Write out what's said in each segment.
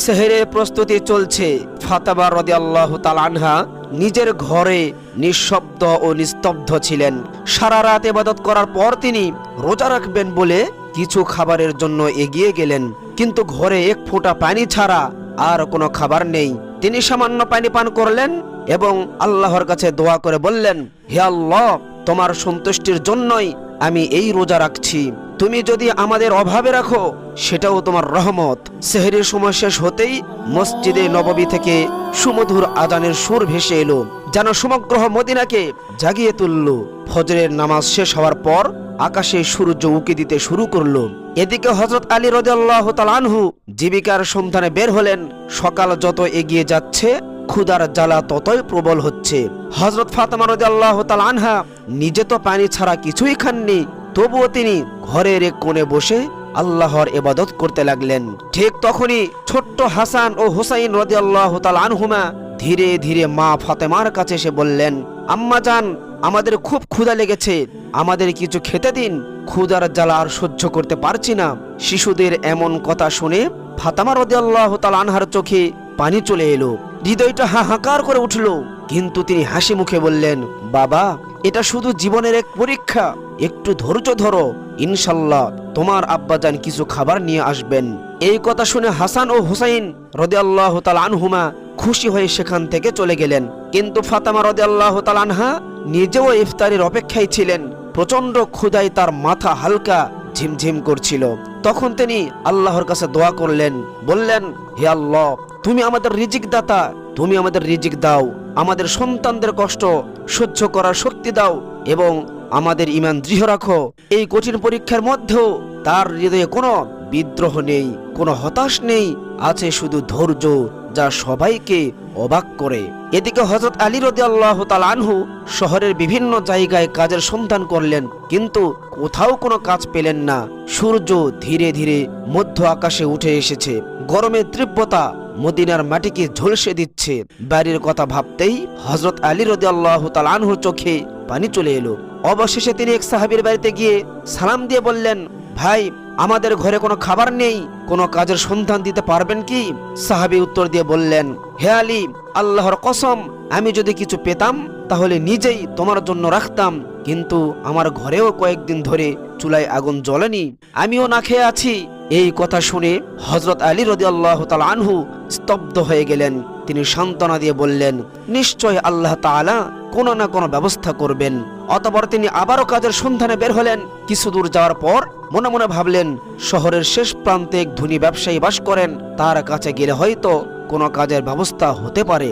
সেহরের প্রস্তুতি চলছে। ফাতেমা রাদিয়াল্লাহু তাআলা আনহা নিজের ঘরে নিঃশব্দ ও নিস্তব্ধ ছিলেন। সারা রাত ইবাদত করার পর তিনি রোজা রাখবেন বলে কিছু খাবারের জন্য এগিয়ে গেলেন, কিন্তু ঘরে এক ফোঁটা পানি ছাড়া আর কোনো খাবার নেই। তিনি সামান্য পানি পান করলেন এবং আল্লাহর কাছে দোয়া করে বললেন, হে আল্লাহ, তোমার সন্তুষ্টির জন্যই আমি এই রোজা রাখছি। তুমি যদি আমাদের অভাবে রাখো সেটাও তোমার রহমত। সেহরির সময় শেষ হতেই মসজিদে নববী থেকে সুমধুর আজানের সুর ভেসে এলো, যেন সমগ্র মদিনাকে জাগিয়ে তুলল। ফজরের নামাজ শেষ হওয়ার পর আকাশে সূর্য উঁকি দিতে শুরু করলো। এদিকে হযরত আলী রাদিয়াল্লাহু তাআলা আনহু জীবিকার সন্ধানে বের হলেন। সকাল যত এগিয়ে যাচ্ছে ক্ষুধার জ্বালা ততই প্রবল হচ্ছে। হযরত ফাতেমা রাদিয়াল্লাহু তাআলা আনহা নিজে তো পানি ছাড়া কিছুই খাননি, তবুও তিনি ঘরের এক কোণে বসে আল্লাহর ইবাদত করতে লাগলেন। ঠিক তখনই ছোট্ট হাসান ও হুসাইন রাদিয়াল্লাহু তাআলা আনহুমা ধীরে ধীরে মা ফাতেমার কাছে এসে বললেন, আম্মা জান, আমাদের খুব ক্ষুধা লেগেছে, আমাদের কিছু খেতে দিন, ক্ষুধার জ্বালা আর সহ্য করতে পারছি না। শিশুদের এমন কথা শুনে ফাতেমা রাদিয়াল্লাহু তাআলা আনহার চোখে পানি চলে এলো, হৃদয়টা হাহাকার করে উঠল। কিন্তু তিনি হাসি মুখে বললেন, বাবা, এটা শুধু জীবনের এক পরীক্ষা, একটু ধৈর্য ধরো, ইনশাল্লাহ তোমার আব্বাজান কিছু খাবার নিয়ে আসবেন। এই কথা শুনে হাসান ও হুসাইন রাদিয়াল্লাহু তাআলা আনহুমা খুশি হয়ে সেখান থেকে চলে গেলেন। কিন্তু ফাতেমা রাদিয়াল্লাহু তাআলা আনহা নিজেও ইফতারের অপেক্ষায় ছিলেন। প্রচন্ড ক্ষুধায় তার মাথা হালকা ঝিমঝিম করছিল। তখন তিনি আল্লাহর কাছে দোয়া করলেন, বললেন, হে আল্লাহ, তুমি আমাদের রিজিক দাতা, তুমি আমাদের রিজিক দাও, আমাদের সন্তানদের কষ্ট সহ্য করার শক্তি দাও এবং আমাদের ঈমান দৃঢ় রাখো। এই কঠিন পরীক্ষার মধ্যেও তার হৃদয়ে কোনো বিদ্রোহ নেই, কোনো হতাশ নেই, আছে শুধু ধৈর্য, যা সবাইকে অবাক করে। এদিকে হযরত আলী রাদিয়াল্লাহু তাআলা আনহু শহরের বিভিন্ন জায়গায় কাজের সন্ধান করলেন, কিন্তু কোথাও কোনো কাজ পেলেন না। সূর্য ধীরে ধীরে মধ্য আকাশে উঠে এসেছে। গরমের তীব্রতা মদিনার মাটিকে ঝলসে দিচ্ছে। বাড়ির কথা ভাবতেই হযরত আলী রাদিয়াল্লাহু তাআলা আনহুর চোখে পানি চলে এলো। অবশেষে তিনি এক সাহাবীর বাড়িতে গিয়ে সালাম দিয়ে বললেন, ভাই, আমাদের ঘরে কোনো খাবার নেই, কোনো কাজের সন্ধান দিতে পারবেন কি? সাহাবী উত্তর দিয়ে বললেন, হে আলী, আল্লাহর কসম, আমি যদি কিছু পেতাম তাহলে নিজেই তোমার জন্য রাখতাম, কিন্তু আমার ঘরেও কয়েকদিন ধরে চুলায় আগুন জ্বলেনি, আমিও না খেয়ে আছি। এই কথা শুনে হযরত আলী রাদিয়াল্লাহু তাআলা আনহু স্তব্ধ হয়ে গেলেন। তিনি সান্ত্বনা দিয়ে বললেন, নিশ্চয় আল্লাহ তাআলা কোনো না কোনো ব্যবস্থা করবেন। অতঃপর তিনি আবারও কাজের সন্ধানে বের হলেন। কিছু দূর যাওয়ার পর মনে মনে ভাবলেন, শহরের শেষ প্রান্তে এক ধনী ব্যবসায়ী বাস করেন, তার কাছে গেলে হয়তো কোনো কাজের ব্যবস্থা হতে পারে।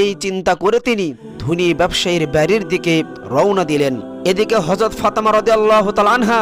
এই চিন্তা করে তিনি ধনী ব্যবসায়ীর বাড়ির দিকে রওনা দিলেন। এদিকে হযরত ফাতেমা রাদিয়াল্লাহু তাআলা আনহা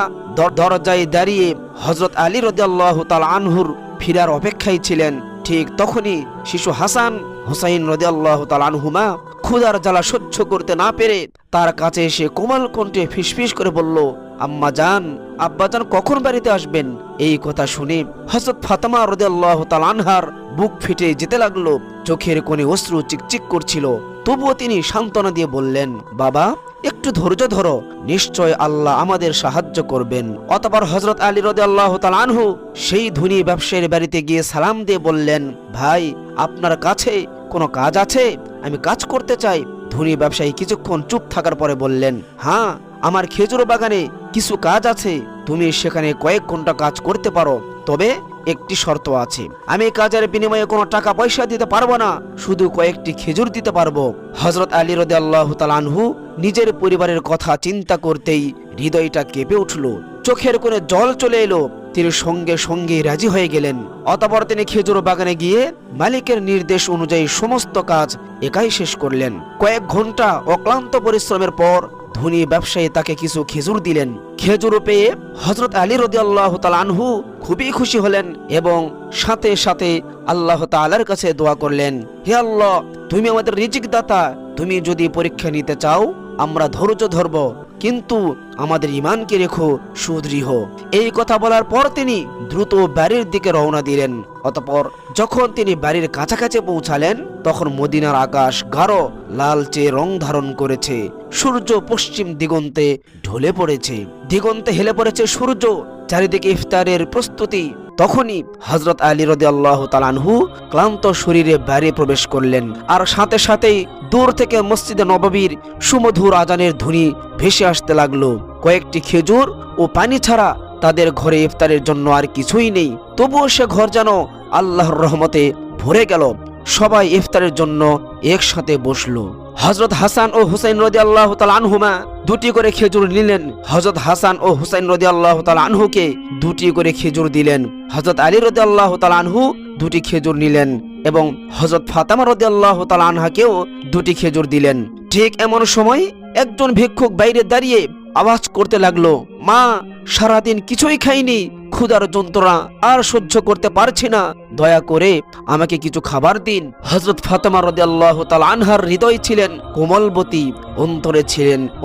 দরজায় দাঁড়িয়ে হযরত আলী রাদিয়াল্লাহু তাআলা আনহুর ফিরার অপেক্ষায় ছিলেন। ঠিক তখনই শিশু হাসান হুসাইন রাদিয়াল্লাহু তাআলা আনহুমা ক্ষুধার জ্বালা সহ্য করতে না পেরে তার কাছে এসে কোমল কণ্ঠে ফিসফিস করে বলল, আম্মা জান, আব্বাজান কখন বাড়িতে আসবেন? এই কথা শুনে হযরত ফাতেমা রাদিয়াল্লাহু তাআলা আনহার বুক ফেটে যেতে লাগলো। চোখের কোণে অশ্রু চিকচিক করছিল, তবুও তিনি সান্ত্বনা দিয়ে বললেন, বাবা, একটু ধৈর্য ধরো, নিশ্চয় আল্লাহ আমাদের সাহায্য করবেন। অতঃপর হযরত আলী রাদিয়াল্লাহু তাআলা আনহু সেই ধনী ব্যবসায়ীর বাড়িতে গিয়ে সালাম দিয়ে বললেন, ভাই, আপনার কাছে কোনো কাজ আছে? আমি কাজ করতে চাই। ধনী ব্যবসায়ী কিছুক্ষণ চুপ থাকার পরে বললেন, হ্যাঁ, আমার খেজুর বাগানে কিছু কাজ আছে, তুমি সেখানে কয়েক ঘন্টা কাজ করতে পারো, তবে একটি শর্ত আছে, আমি কাজের বিনিময়ে কোনো টাকা পয়সা দিতে পারবো না, শুধু কয়েকটি খেজুর দিতে পারবো। হযরত আলী রাদিয়াল্লাহু তাআলা আনহু নিজের পরিবারের কথা চিন্তা করতেই হৃদয়টা কেঁপে উঠল, চোখের কোণে জল চলে এলো। তিনি সঙ্গে সঙ্গে রাজি হয়ে গেলেন। অতঃপর তিনি খেজুর বাগানে গিয়ে মালিকের নির্দেশ অনুযায়ী সমস্ত কাজ একাই শেষ করলেন। কয়েক ঘন্টা অক্লান্ত পরিশ্রমের পর ধনী ব্যবসায়ী তাকে কিছু খেজুর দিলেন। খেজুর পেয়ে হযরত আলী রাদিয়াল্লাহু তাআলা আনহু খুবই খুশি হলেন এবং সাথে সাথে আল্লাহ তাআলার কাছে দোয়া করলেন, হে আল্লাহ, তুমি আমাদের রিজিক দাতা, তুমি যদি পরীক্ষা নিতে চাও আমরা ধৈর্য ধরব, কিন্তু আমাদের ঈমানকে রেখো সুদৃঢ়। এই কথা বলার পর তিনি দ্রুত বাড়ির দিকে রওনা দিলেন। অতঃপর যখন তিনি বাড়ির কাছাকাছি পৌঁছালেন, তখন মদিনার আকাশ গাঢ় লালচে রং ধারণ করেছে। সূর্য পশ্চিম দিগন্তে ঢলে পড়েছে, দিগন্তে হেলে পড়েছে সূর্য। চারিদিকে ইফতারের প্রস্তুতি। তখনই হযরত আলী রাদিয়াল্লাহু তাআলা আনহু ক্লান্ত শরীরে বাইরে প্রবেশ করলেন, আর সাথে সাথেই দূর থেকে মসজিদে নববীর সুমধুর আজানের ধ্বনি ভেসে আসতে লাগলো। কয়েকটি খেজুর ও পানি ছাড়া তাদের ঘরে ইফতারের জন্য আর কিছুই নেই। তবুও সে ঘর যেন আল্লাহর রহমতে ভরে গেল। সবাই ইফতারের জন্য একসাথে বসলো। হযরত হাসান ও হুসাইন রাদিয়াল্লাহু তাআলা আনহুমা দুটি করে খেজুর নিলেন। হযরত হাসান ও হুসাইন রাদিয়াল্লাহু তাআলা আনহুকে দুটি করে খেজুর দিলেন। হযরত আলী রাদিয়াল্লাহু তাআলা আনহু দুটি খেজুর নিলেন এবং হযরত ফাতেমা রাদিয়াল্লাহু তাআলা আনহাকেও দুটি খেজুর দিলেন। ঠিক এমন সময় একজন ভিক্ষুক বাইরে দাঁড়িয়ে আওয়াজ করতে লাগলো, মা, সারাদিন কিছুই খাইনি, ক্ষুধার যন্ত্রণা আর সহ্য করতে পারছি না, দয়া করে আমাকে কিছু খাবার দিন। হযরত ফাতেমা রাদিয়াল্লাহু তাআলা আনহার হৃদয় ছিলেন কোমলবতী,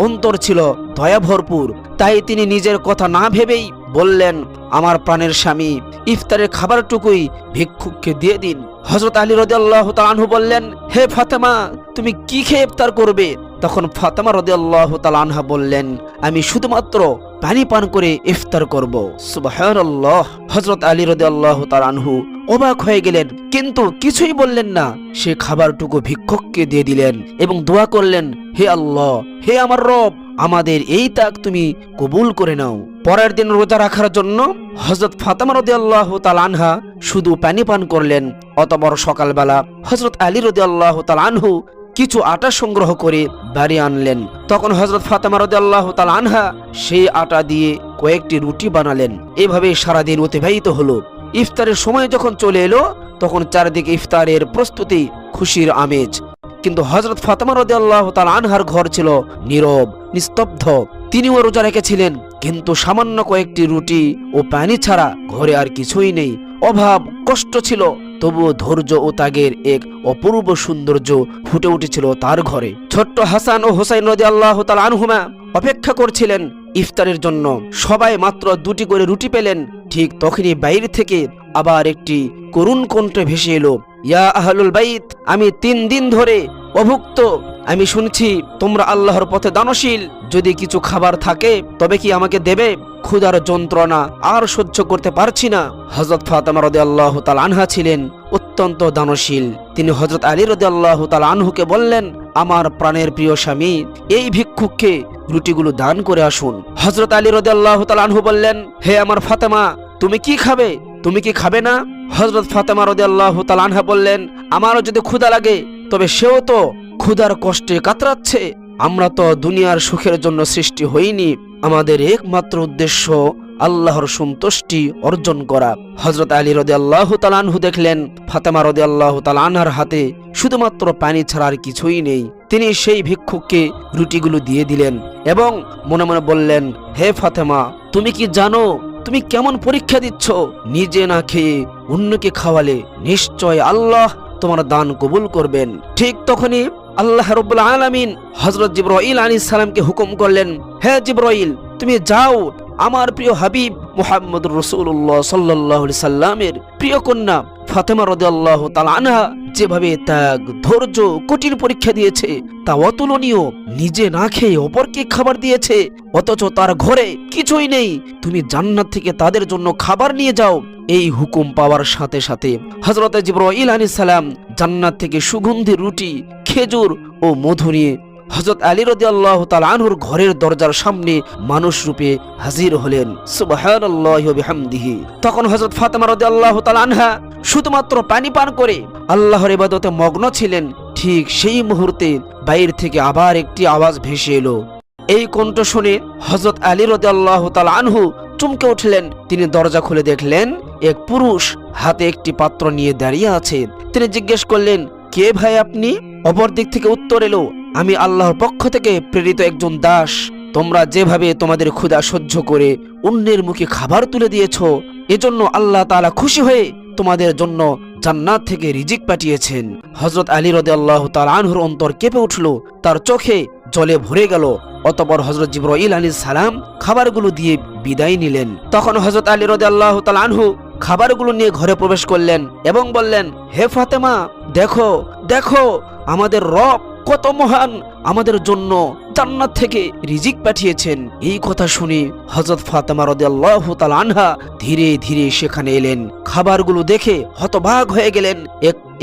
অন্তর ছিল দয়া ভরপুর। তাই তিনি নিজের কথা না ভেবেই বললেন, আমার প্রাণের স্বামী, ইফতারের খাবারটুকুই ভিক্ষুককে দিয়ে দিন। হযরত আলী রাদিয়াল্লাহু তাআলা আনহু বললেন, হে ফাতেমা, তুমি কি খেয়ে ইফতার করবে? তখন ফাতেমা রাদিয়াল্লাহু তাআলা আনহা বললেন, আমি শুধুমাত্র পানি পান করে ইফতার করব। সুবহানাল্লাহ। হযরত আলী রাদিয়াল্লাহু তাআলা আনহু অবাক হয়ে গেলেন, কিন্তু কিছুই বললেন না। সে খাবারটুকু ভিক্ষুককে দিয়ে দিলেন এবং দোয়া করলেন, হে আল্লাহ, হে আমার রব, আমাদের এই ত্যাগ তুমি কবুল করে নাও। পরের দিন রোজা রাখার জন্য হযরত ফাতেমা রাদিয়াল্লাহু তাআলা আনহা শুধু পানি পান করলেন। অতঃপর সকালবেলা হযরত আলী রাদিয়াল্লাহু তাআলা আনহু কিছু আটা সংগ্রহ করে বাড়ি আনলেন। তখন হযরত ফাতেমা রাদিয়াল্লাহু তাআলা আনহা সেই আটা দিয়ে কয়েকটি রুটি বানালেন। এভাবে সারাদিন অতিবাহিত হলো। ইফতারের সময় যখন চলে এলো, তখন চারিদিকে ইফতারের প্রস্তুতি, খুশির আমেজ। কিন্তু হযরত ফাতেমা রাদিয়াল্লাহু তাআলা আনহার ঘর ছিল নীরব, নিস্তব্ধ। তিনিও রোজা রেখেছিলেন, কিন্তু সামান্য কয়েকটি রুটি ও পানি ছাড়া ঘরে আর কিছুই নেই। অভাব, কষ্ট ছিল, তবুও ধৈর্য ও ত্যাগের এক অপূর্ব সৌন্দর্য ফুটে উঠেছিল তার ঘরে। ছোট্ট হাসান ও হুসাইন রাদিয়াল্লাহু তাআলা আনহুমা অপেক্ষা করছিলেন ইফতারের জন্য। সবাই মাত্র দুটি করে রুটি পেলেন। ঠিক তখনই বাইরে থেকে আবার একটি করুণ কণ্ঠ ভেসে এলো, ইয়া আহলুল বাইত, আমি 3 দিন ধরে অভুক্ত। আমি শুনছি তোমরা আল্লাহর পথে দানশীল। যদি কিছু খাবার থাকে তবে কি আমাকে দেবে? ক্ষুধার যন্ত্রণা আর সহ্য করতে পারছি না। হযরত ফাতেমা রাদিয়াল্লাহু তাআলা আনহা ছিলেন অত্যন্ত দানশীল। তিনি হযরত আলী রাদিয়াল্লাহু তাআলা আনহুকে বললেন, আমার প্রাণের প্রিয় স্বামী, এই ভিক্ষুককে রুটিগুলো দান করে আসুন। হযরত আলী রাদিয়াল্লাহু তাআলা আনহু বললেন, হে আমার ফাতেমা, তুমি কি খাবে? তুমি কি খাবে না? হযরত ফাতেমা রাদিয়াল্লাহু তাআলা আনহা বললেন, আমারও যদি ক্ষুধা লাগে, তবে সেও তো ক্ষুধার কষ্টে কাতরাচ্ছে। আমরা তো দুনিয়ার সুখের জন্য সৃষ্টি হইনি। আমাদের একমাত্র উদ্দেশ্য আল্লাহর সন্তুষ্টি অর্জন করা। হযরত আলী রাদিয়াল্লাহু তাআলা আনহু দেখলেন ফাতেমা রাদিয়াল্লাহু তাআলা আনহার হাতে শুধুমাত্র পানি ছাড়া আর কিছুই নেই। তিনি সেই ভিক্ষুককে রুটিগুলো দিয়ে দিলেন এবং মনে মনে বললেন, হে ফাতেমা, তুমি কি জানো তুমি কেমন পরীক্ষা দিচ্ছ? নিজে না খেয়ে অন্যকে খাওয়ালে নিশ্চয় আল্লাহ তোমার দান কবুল করবেন। ঠিক তখনই আল্লাহ রাব্বুল আলামিন হযরত জিবরাইল আলাইহিস সালামকে হুকুম করলেন, হে জিবরাইল, তুমি যাও আমার প্রিয় হাবিব মুহাম্মদুর রাসূলুল্লাহ সাল্লাল্লাহু আলাইহি সাল্লামের প্রিয় কন্যা ফাতেমা রাদিয়াল্লাহু তাআলা আনহা যেভাবে ত্যাগ, ধৈর্য, কঠিন পরীক্ষা দিয়েছে তা অতুলনীয়। নিজে না খেয়ে অপরকে খাবার দিয়েছে, অথচ তার ঘরে কিছুই নেই। তুমি জান্নাত থেকে তাদের জন্য খাবার নিয়ে যাও। এই হুকুম পাওয়ার সাথে সাথে হযরত জিবরাইল আলাইহিস সালাম জান্নাত থেকে সুগন্ধি রুটি, খেজুর ও মধু নিয়ে হযরত আলী রাদিয়াল্লাহু তাআলা আনহুর ঘরের দরজার সামনে মানুষ রূপে হাজির হলেন। সুবহানাল্লাহি ওয়া বিহামদিহি। তখন হযরত ফাতেমা রাদিয়াল্লাহু তাআলা আনহা শুধুমাত্র পানি পান করে আল্লাহর ইবাদতে মগ্ন ছিলেন। ঠিক সেই মুহূর্তে বাইরে থেকে আবার একটি আওয়াজ ভেসে এলো। এই কণ্ঠ শুনে হযরত আলী রাদিয়াল্লাহু তাআলা আনহু চমকে উঠলেন। তিনি দরজা খুলে দেখলেন এক পুরুষ হাতে একটি পাত্র নিয়ে দাঁড়িয়ে আছে। তিনি জিজ্ঞেস করলেন, কে ভাই আপনি? অপর দিক থেকে উত্তর এলো, আমি আল্লাহর পক্ষ থেকে প্রেরিত একজন দাস। তোমরা যেভাবে তোমাদের ক্ষুধা সহ্য করে অন্যের মুখে খাবার তুলে দিয়েছ, এজন্য আল্লাহ তাআলা খুশি হয়ে তোমাদের জন্য জান্নাত থেকে রিজিক পাঠিয়েছেন। হযরত আলী রাদিয়াল্লাহু তাআলা আনহুর অন্তর কেঁপে উঠল, তার চোখে জলে ভরে গেল। অতঃপর হযরত জিবরাইল আলাইহিস সালাম খাবারগুলো দিয়ে বিদায় নিলেন। তখন হযরত আলী রাদিয়াল্লাহু তাআলা আনহু খাবারগুলো নিয়ে ঘরে প্রবেশ করলেন এবং বললেন, হে ফাতেমা, দেখো দেখো, আমাদের রব কত মহান, আমাদের জন্য জান্নাত থেকে রিজিক পাঠিয়েছেন। এই কথা শুনে হযরত ফাতেমা রাদিয়াল্লাহু তাআলা আনহা ধীরে ধীরে সেখানে এলেন। খাবারগুলো দেখে হতবাক হয়ে গেলেন।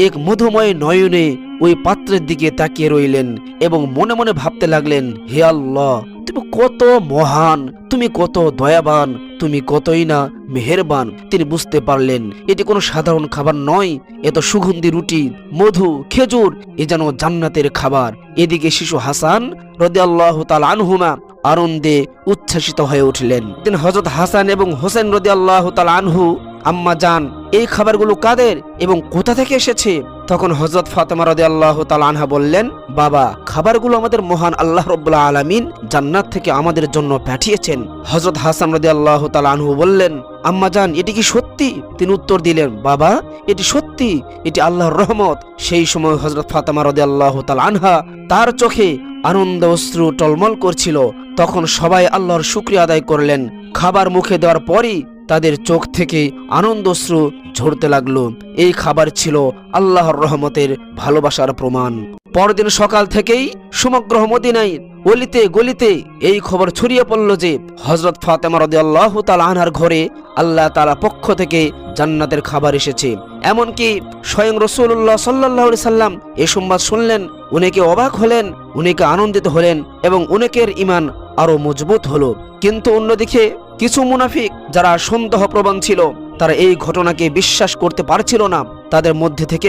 এক মধুময় নয়নে ওই পাত্রের দিকে তাকিয়ে রইলেন এবং মনে মনে ভাবতে লাগলেন, হে আল্লাহ, তুমি কত মহান, তুমি কত দয়াবান, তুমি কতই না মেহেরবান। তিনি বুঝতে পারলেন এটি কোনো সাধারণ খাবার নয়, এত সুগন্ধি রুটি, মধু, খেজুর, এ যেন জান্নাতের খাবার। এদিকে শিশু হাসান রাদিয়াল্লাহু তাআলা আনহুমা আনন্দে উচ্ছ্বাসিত হয়ে উঠলেন। তিনি হযরত হাসান এবং হোসেন রাদিয়াল্লাহু তাআলা আনহু, আম্মা জান, এই খাবারগুলো কাদের এবং কোথা থেকে এসেছে? তখন হযরত ফাতেমা রাদিয়াল্লাহু তাআলা আনহা বললেন, বাবা, খাবারগুলো আমাদের মহান আল্লাহ রাব্বুল আলামিন জান্নাত থেকে আমাদের জন্য পাঠিয়েছেন। হযরত হাসান রাদিয়াল্লাহু তাআলা আনহু বললেন, আম্মা জান, এটি কি সত্যি? তিনি উত্তর দিলেন, বাবা, এটি সত্যি, এটি আল্লাহর রহমত। সেই সময় হযরত ফাতেমা রাদিয়াল্লাহু তাআলা আনহা, তার চোখে আনন্দ অশ্রু টলমল করছিল। তখন সবাই আল্লাহর শুকরিয়া আদায় করলেন। খাবার মুখে দেওয়ার পরই তাদের চোখ থেকে আনন্দ অশ্রু ঝরতে লাগলো। এই খাবার ছিল আল্লাহর রহমতের ভালোবাসার প্রমাণ। পরদিন সকাল থেকেই সমগ্র মদিনায় অলিতে গলিতে এই খবর ছড়িয়ে পড়ল যে হযরত ফাতেমা রাদিয়াল্লাহু তাআলা আনহার ঘরে আল্লাহ তাআলা পক্ষ থেকে জান্নাতের খাবার এসেছে। এমনকি স্বয়ং রাসূলুল্লাহ সাল্লাল্লাহু আলাইহি সাল্লাম এই সংবাদ শুনলেন, অনেকে অবাক হলেন, অনেকে আনন্দিত হলেন এবং অনেকের ঈমান আরো মজবুত হলো। কিন্তু অন্যদিকে কিছু মুনাফিক যারা সন্দেহপ্রবণ ছিল, তারা এই ঘটনাকে বিশ্বাস করতে পারছিল না। তাদের মধ্যে থেকে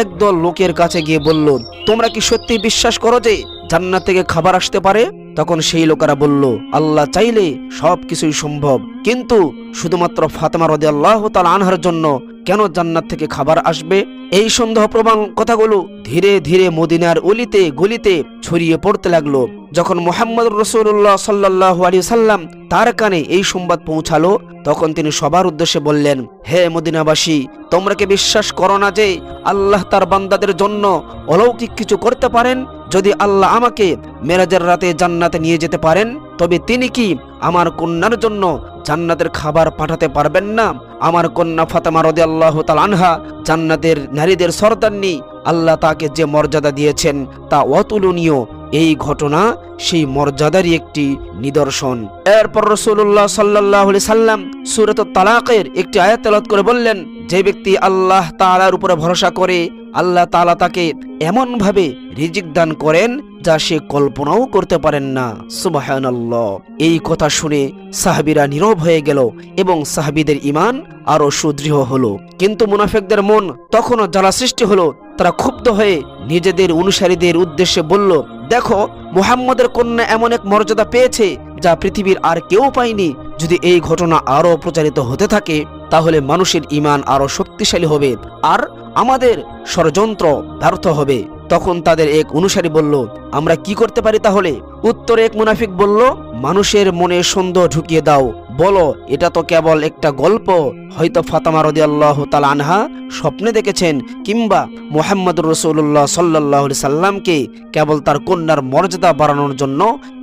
একদল লোকের কাছে গিয়ে বলল, তোমরা কি সত্যি বিশ্বাস করো যে জান্নাত থেকে খাবার আসতে পারে? তখন সেই লোকেরা বলল, আল্লাহ চাইলে সবকিছুই সম্ভব, কিন্তু শুধুমাত্র ফাতেমা রাদিয়াল্লাহু তাআলা আনহার জন্য কেন জান্নাত থেকে খাবার আসবে? এই সন্দেহপ্রবণ কথাগুলো ধীরে ধীরে মদিনার অলিতে গলিতে ছড়িয়ে পড়তে লাগলো। যখন মুহাম্মদুর রাসূলুল্লাহ সাল্লাল্লাহু আলাইহি সাল্লাম তার কানে এই সংবাদ পৌঁছালো, তখন তিনি সবার উদ্দেশ্যে বললেন, হে মদিনাবাসী, তোমরা কি বিশ্বাস করো না যে আল্লাহ তার বান্দাদের জন্য অলৌকিক কিছু করতে পারেন? যদি আল্লাহ আমাকে মেরাজের রাতে জান্নাতে নিয়ে যেতে পারেন, তবে তিনি কি আমার কন্যার জন্য জান্নাতের খাবার পাঠাতে পারবেন না? আমার কন্যা ফাতেমা রাদিয়াল্লাহু তাআলা আনহা জান্নাতের নারীদের সর্দারনী। আল্লাহ তাকে যে মর্যাদা দিয়েছেন তা অতুলনীয়। এই ঘটনা সেই মর্যাদারই একটি নিদর্শন। এরপর রাসূলুল্লাহ সাল্লাল্লাহু আলাইহি সাল্লাম সূরাতুত তালাকের একটি আয়াত তেলাওয়াত করে বললেন, যে ব্যক্তি আল্লাহ তাআলার উপরে ভরসা করে, আল্লাহ তাআলা তাকে এমন ভাবে রিজিক দান করেন যা সে কল্পনাও করতে পারেন না। সুবহানাল্লাহ। এই কথা শুনে সাহাবীরা নীরব হয়ে গেল এবং সাহাবীদের ঈমান আরো সুদৃঢ় হলো। কিন্তু মুনাফিকদের মন তখনও জ্বালা সৃষ্টি হলো। তারা ক্ষুব্ধ হয়ে নিজেদের অনুসারীদের উদ্দেশ্যে বলল, দেখো, মুহাম্মদের কন্যা এমন এক মর্যাদা পেয়েছে যা পৃথিবীর আর কেউ পায়নি। যদি এই ঘটনা আরো প্রচারিত হতে থাকে, তাহলে মানুষের ঈমান আরো শক্তিশালী হবে আর আমাদের ষড়যন্ত্র ব্যর্থ হবে। তখন তাদের এক অনুসারী বলল, আমরা কি করতে পারি তাহলে? উত্তরে এক মুনাফিক বলল, মানুষের মনে সন্দেহ ঢুকিয়ে দাও, বলো এটা তো কেবল একটা গল্প। হয়তো ফাতেমা রাদিয়াল্লাহু তাআলা আনহা স্বপ্নে দেখেছেন, কিংবা মুহাম্মদুর রাসূলুল্লাহ সাল্লাল্লাহু আলাইহি সাল্লামকে কেবল তার কন্যার মর্যাদা বাড়ানোর জন্য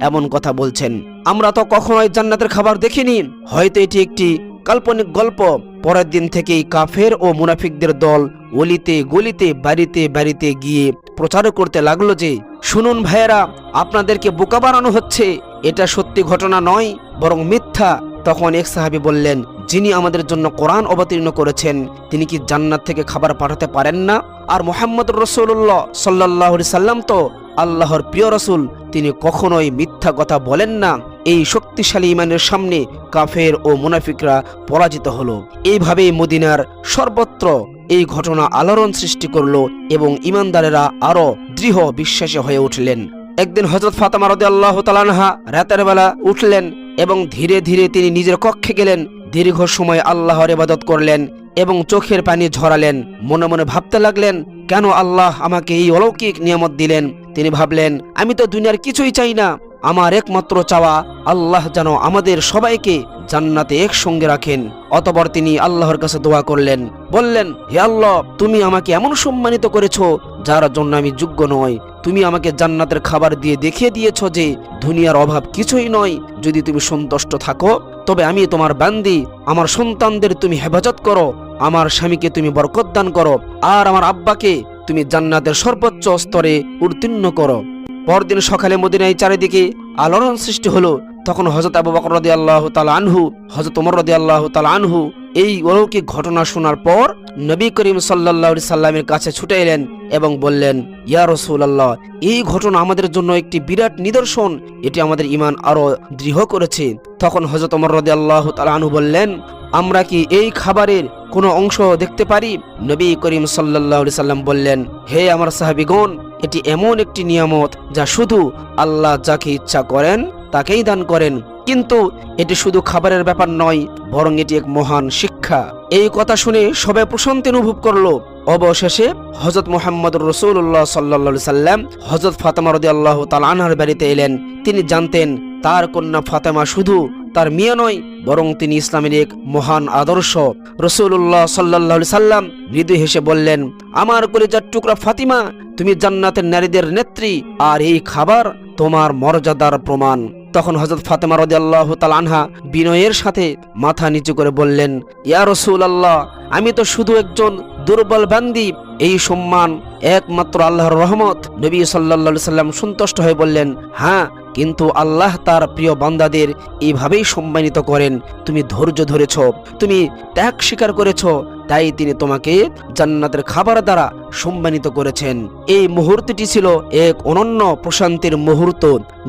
এমন কথা বলছেন। আমরা তো কখনোই জান্নাতের খাবার দেখিনি, হয়তো এটি একটি কাল্পনিক গল্প। পরের দিন থেকেই কাফের ও মুনাফিকদের দল অলিতে গলিতে বাড়িতে বাড়িতে গিয়ে প্রচার করতে লাগলো যে, শুনুন ভাইয়েরা, আপনাদেরকে বোকা বানানো হচ্ছে, এটা সত্যি ঘটনা নয়, বরং মিথ্যা। তখন এক সাহাবী বললেন, যিনি আমাদের জন্য কোরআন অবতীর্ণ করেছেন, তিনি কি জান্নাত থেকে খাবার পাঠাতে পারেন না? আর মুহাম্মদুর রাসূলুল্লাহ সাল্লাল্লাহু আলাইহি সাল্লাম তো আল্লাহর প্রিয় রাসূল, তিনি কখনোই মিথ্যা কথা বলেন না। এই শক্তিশালী ঈমানের সামনে কাফের ও মুনাফিকরা পরাজিত হলো। এইভাবেই মদিনার সর্বত্র এই ঘটনা আলোড়ন সৃষ্টি করলো এবং ঈমানদারেরা আরো দৃঢ় বিশ্বাসী হয়ে উঠলেন। একদিন হযরত ফাতেমা রাদিয়াল্লাহু তাআলা আনহা রাতের বেলা উঠলেন এবং ধীরে ধীরে তিনি নিজের কক্ষে গেলেন। দীর্ঘ সময় আল্লাহর ইবাদত করলেন এবং চোখের পানি ঝরালেন। মনে মনে ভাবতে লাগলেন, কেন আল্লাহ আমাকে এই অলৌকিক নিয়ামত দিলেন? তিনি ভাবলেন, আমি তো দুনিয়ার কিছুই চাই না, আমার একমাত্র চাওয়া আল্লাহ যেন আমাদের সবাইকে জান্নাতে একসঙ্গে রাখেন। অতঃপর তিনি আল্লাহর কাছে দোয়া করলেন, বললেন, হে আল্লাহ, তুমি আমাকে এমন সম্মানিত করেছো যার জন্য আমি যোগ্য নই। তুমি আমাকে জান্নাতের খাবার দিয়ে দেখিয়ে দিয়েছো যে দুনিয়ার অভাব কিছুই নয়। যদি তুমি সন্তুষ্ট থাকো, তবে আমি তোমার বান্দি। আমার সন্তানদের তুমি হেফাজত করো, আমার স্বামীকে তুমি বরকত দান করো, আর আমার আব্বাকে তুমি জান্নাতের সর্বোচ্চ স্তরে উত্তীর্ণ করো। পরদিন সকালে মদিনায় চারিদিকে আলোড়ন সৃষ্টি হলো। তখন হযরত আবু বকর রাদিয়াল্লাহু তাআলা আনহু, হযরত ওমর রাদিয়াল্লাহু তাআলা আনহু এই অলৌকিক ঘটনা শোনার পর নবী করিম সাল্লাল্লাহু আলাইহি সাল্লামের কাছে ছুটে এলেন এবং বললেন, ইয়া রাসূলুল্লাহ, এই ঘটনা আমাদের জন্য একটি বিরাট নিদর্শন, এটি আমাদের ঈমান আরো দৃঢ় করেছে। তখন হযরত ওমর রাদিয়াল্লাহু তাআলা আনহু বললেন, আমরা কি এই খাবারের কোনো অংশ দেখতে পারি? নবী করিম সাল্লাল্লাহু আলাইহি সাল্লাম বললেন, হে আমার সাহাবীগণ, এটি এমন একটি নিয়ামত যা শুধু আল্লাহ যাকে ইচ্ছা করেন তাকেই দান করেন, কিন্তু এটি শুধু খাবারের ব্যাপার নয়, বরং এটি এক মহান শিক্ষা। এই কথা শুনে সবাই প্রশান্তি অনুভব করলো। অবশেষে হযরত মুহাম্মদুর রাসূলুল্লাহ সাল্লাল্লাহু আলাইহি সাল্লাম হযরত ফাতেমা রাদিয়াল্লাহু তাআলা আনহার বাড়িতে এলেন। তিনি জানতেন তার কন্যা ফাতেমা শুধু তার মেয়ে নয়, বরং তিনি ইসলামের এক মহান আদর্শ। রাসূলুল্লাহ সাল্লাল্লাহু আলাইহি সাল্লাম মৃদু হেসে বললেন, আমার কলিজার টুকরা ফাতিমা, তুমি জান্নাতের নারীদের নেত্রী, আর এই খাবার তোমার মর্যাদার প্রমাণ। তখন হযরত ফাতেমা রাদিয়াল্লাহু তাআলা আনহা বিনয়ের সাথে মাথা নিচু করে বললেন, ইয়া রাসূলুল্লাহ, আমি তো শুধু একজন দুর্বল বান্দী, এই সম্মান একমাত্র আল্লাহর রহমত। নবী সাল্লাল্লাহু আলাইহি সাল্লাম সন্তুষ্ট হয়ে বললেন, হ্যাঁ, কিন্তু আল্লাহ তার প্রিয় বান্দাদের এইভাবেই সম্মানিত করেন। তুমি ধৈর্য ধরেছ, তুমি ত্যাগ স্বীকার করেছ, তাই তিনি তোমাকে জান্নাতের খাবার দ্বারা সম্মানিত করেছেন। এই মুহূর্তটি ছিল এক অনন্য প্রশান্তির মুহূর্ত।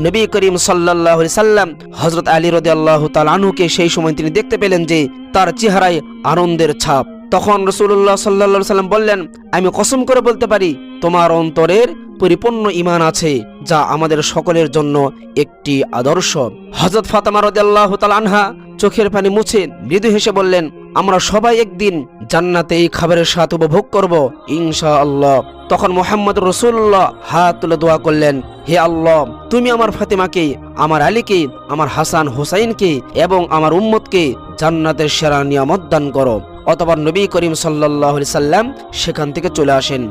নবী করিম সাল্লাল্লাহু আলাইহি সাল্লাম হযরত আলী রাদিয়াল্লাহু তাআলা আনহুকে সেই সময় তিনি দেখতে পেলেন যে তার চেহারায় আনন্দের ছাপ। তখন রাসূলুল্লাহ সাল্লাল্লাহু আলাইহি সাল্লাম বললেন, আমি কসম করে বলতে পারি, তোমার অন্তরের পরিপূর্ণ ঈমান আছে, যা আমাদের সকলের জন্য একটি আদর্শ। হযরত ফাতেমা রাদিয়াল্লাহু তাআলা আনহা চোখের পানি মুছে মৃদু হেসে বললেন, আমরা সবাই একদিন জান্নাতে এই খাবারের স্বাদ উপভোগ করব ইনশাআল্লাহ। তখন মুহাম্মদুর রাসূলুল্লাহ হাত তুলে দোয়া করলেন, হে আল্লাহ, তুমি আমার ফাতেমাকে, আমার আলীকে, আমার হাসান হুসাইনকে এবং আমার উম্মতকে জান্নাতের সেরা নিয়ামত দান করো। অতঃপর নবী করিম সাল্লাল্লাহু আলাইহি সাল্লাম সেখান থেকে চলে আসেন।